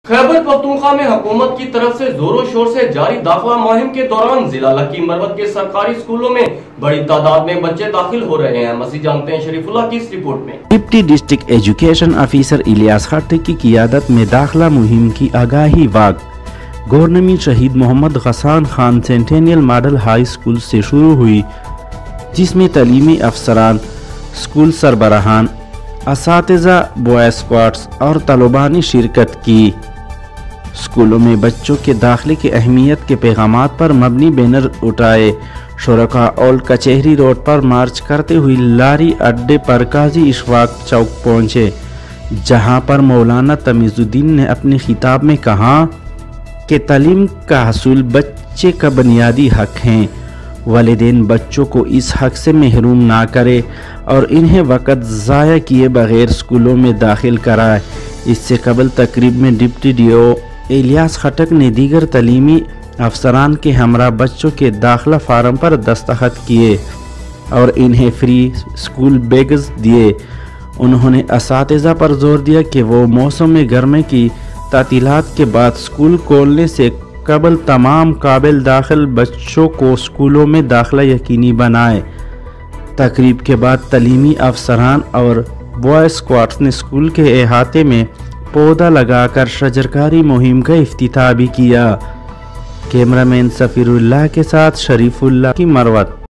खैबर पख्तूनख्वा में हुकूमत की तरफ से जोरों शोर से जारी दाखिला मुहिम के दौरान जिला लकी मरवत के सरकारी स्कूलों में बड़ी तादाद में बच्चे दाखिल हो रहे हैं। मज़ीद जानते हैं शरीफुल्लाह की इस रिपोर्ट में। Deputy district education officer Ilyas खट्टी की क़ियादत में दाखिला मुहिम की आगाही walk government Shaheed Mohammad Ghasan Khan centennial model high school से शुरू हुई, जिसमें तालीमी अफसरान, स्कूल सरबराहान, असातिज़ा, बॉय स्क्वाड्स और तलबा ने शिरकत की। स्कूलों में बच्चों के दाखिले की अहमियत के पैगामात पर मबनी बैनर उठाए शुरका ओल्ड कचहरी रोड पर मार्च करते हुए लारी अड्डे पर काजी इशफाक चौक पहुंचे, जहां पर मौलाना तमीजुद्दीन ने अपने खिताब में कहा कि तालीम का हसूल बच्चे का बुनियादी हक है। वालिदैन बच्चों को इस हक से महरूम ना करे और इन्हें वक़्त ज़ाया किए बगैर स्कूलों में दाखिल कराए। इससे कबल तकरीब में डिप्टी डीओ इलियास खटक ने दीगर तालीमी अफसरान के हमरा बच्चों के दाखिला फार्म पर दस्तखत किए और इन्हें फ्री स्कूल बैग्स दिए। उन्होंने असातिज़ा पर जोर दिया कि वो मौसम गर्मी की तातीलात के बाद स्कूल खोलने से कबल तमाम काबिल दाखिल बच्चों को स्कूलों में दाखिला यकीनी बनाए। तकरीब के बाद तालीमी अफसरान और बॉय स्क्वाड्स ने स्कूल के अहाते में पौधा लगाकर शजरकारी मुहिम का इफ्तिताह भी किया। कैमरामैन सफीरुल्लाह के साथ शरीफुल्लाह की मरवत।